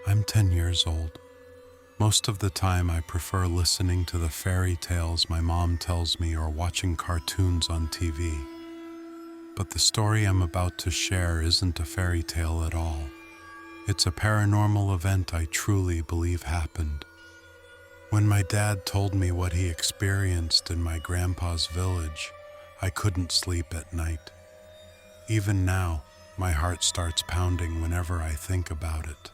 I'm 10 years old. Most of the time I prefer listening to the fairy tales my mom tells me or watching cartoons on TV. But the story I'm about to share isn't a fairy tale at all. It's a paranormal event I truly believe happened. When my dad told me what he experienced in my grandpa's village, I couldn't sleep at night. Even now, my heart starts pounding whenever I think about it.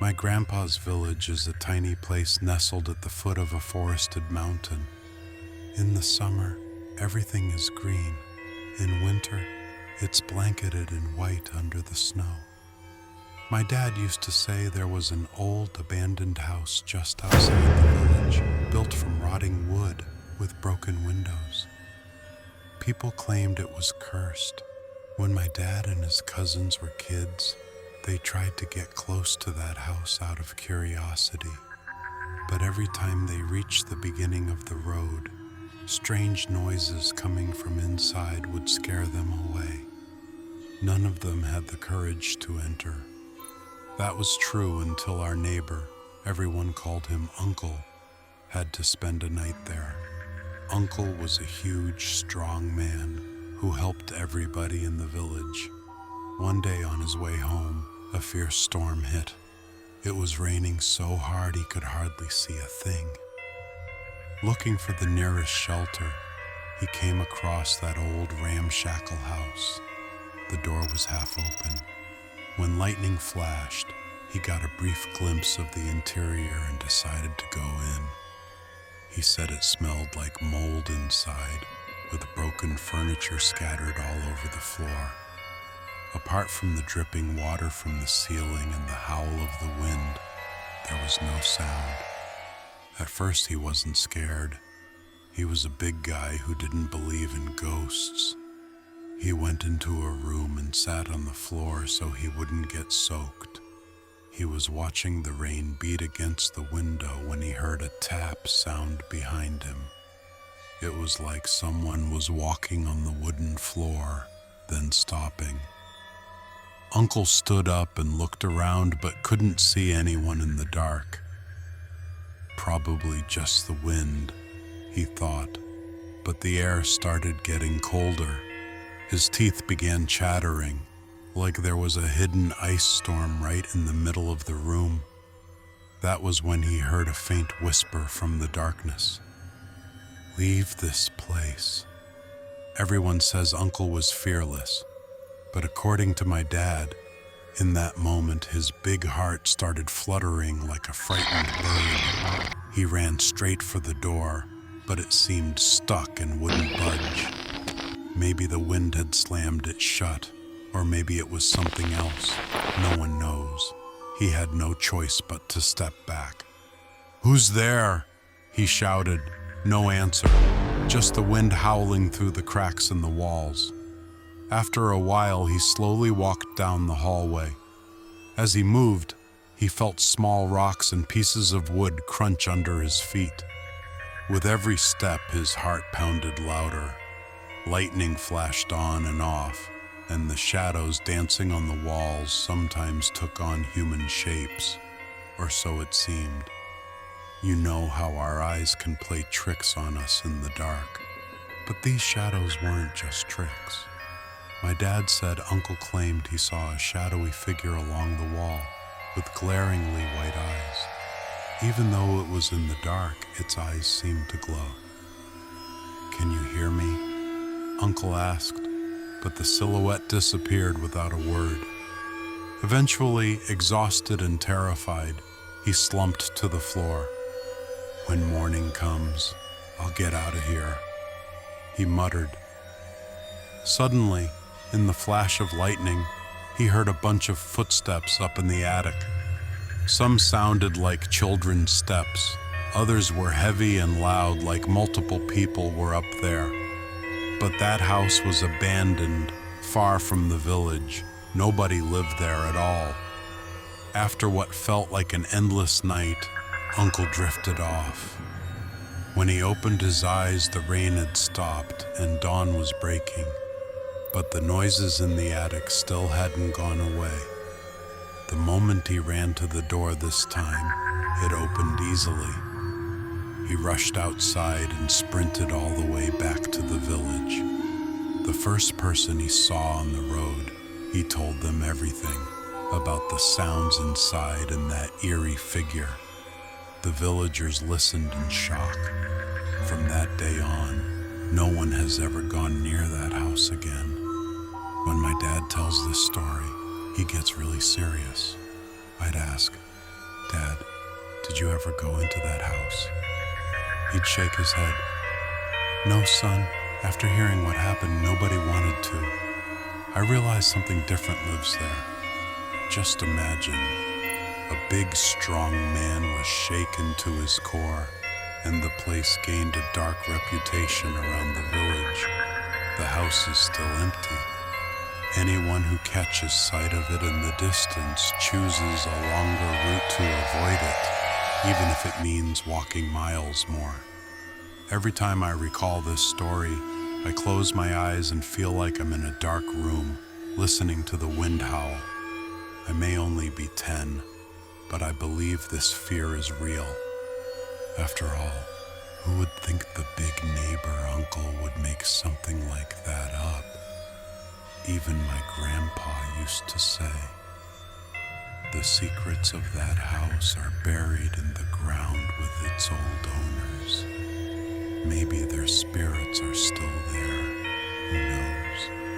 My grandpa's village is a tiny place nestled at the foot of a forested mountain. In the summer, everything is green. In winter, it's blanketed in white under the snow. My dad used to say there was an old abandoned house just outside the village, built from rotting wood with broken windows. People claimed it was cursed. When my dad and his cousins were kids, they tried to get close to that house out of curiosity. But every time they reached the beginning of the road, strange noises coming from inside would scare them away. None of them had the courage to enter. That was true until our neighbor, everyone called him Uncle, had to spend a night there. Uncle was a huge, strong man who helped everybody in the village. One day on his way home, a fierce storm hit. It was raining so hard he could hardly see a thing. Looking for the nearest shelter, he came across that old ramshackle house. The door was half open. When lightning flashed, he got a brief glimpse of the interior and decided to go in. He said it smelled like mold inside, with broken furniture scattered all over the floor. Apart from the dripping water from the ceiling and the howl of the wind, there was no sound. At first he wasn't scared. He was a big guy who didn't believe in ghosts. He went into a room and sat on the floor so he wouldn't get soaked. He was watching the rain beat against the window when he heard a tap sound behind him. It was like someone was walking on the wooden floor, then stopping. Uncle stood up and looked around but couldn't see anyone in the dark. Probably just the wind, he thought, but the air started getting colder. His teeth began chattering, like there was a hidden ice storm right in the middle of the room. That was when he heard a faint whisper from the darkness. "Leave this place." Everyone says Uncle was fearless, but according to my dad, in that moment his big heart started fluttering like a frightened bird. He ran straight for the door, but it seemed stuck and wouldn't budge. Maybe the wind had slammed it shut, or maybe it was something else. No one knows. He had no choice but to step back. "Who's there?" he shouted. No answer, just the wind howling through the cracks in the walls. After a while, he slowly walked down the hallway. As he moved, he felt small rocks and pieces of wood crunch under his feet. With every step, his heart pounded louder. Lightning flashed on and off, and the shadows dancing on the walls sometimes took on human shapes, or so it seemed. You know how our eyes can play tricks on us in the dark, but these shadows weren't just tricks. My dad said Uncle claimed he saw a shadowy figure along the wall with glaringly white eyes. Even though it was in the dark, its eyes seemed to glow. "Can you hear me?" Uncle asked, but the silhouette disappeared without a word. Eventually, exhausted and terrified, he slumped to the floor. "When morning comes, I'll get out of here," he muttered. Suddenly, in the flash of lightning, he heard a bunch of footsteps up in the attic. Some sounded like children's steps. Others were heavy and loud, like multiple people were up there. But that house was abandoned, far from the village. Nobody lived there at all. After what felt like an endless night, Uncle drifted off. When he opened his eyes, the rain had stopped and dawn was breaking. But the noises in the attic still hadn't gone away. The moment he ran to the door this time, it opened easily. He rushed outside and sprinted all the way back to the village. The first person he saw on the road, he told them everything about the sounds inside and that eerie figure. The villagers listened in shock. From that day on, no one has ever gone near that house again. When my dad tells this story, he gets really serious. I'd ask, "Dad, did you ever go into that house?" He'd shake his head. "No, son. After hearing what happened, nobody wanted to. I realized something different lives there. Just imagine, a big, strong man was shaken to his core, and the place gained a dark reputation around the village. The house is still empty. Anyone who catches sight of it in the distance chooses a longer route to avoid it, even if it means walking miles more. Every time I recall this story, I close my eyes and feel like I'm in a dark room, listening to the wind howl. I may only be 10, but I believe this fear is real. After all, who would think the big neighbor uncle would make something like that up? Even my grandpa used to say, the secrets of that house are buried in the ground with its old owners. Maybe their spirits are still there, who knows?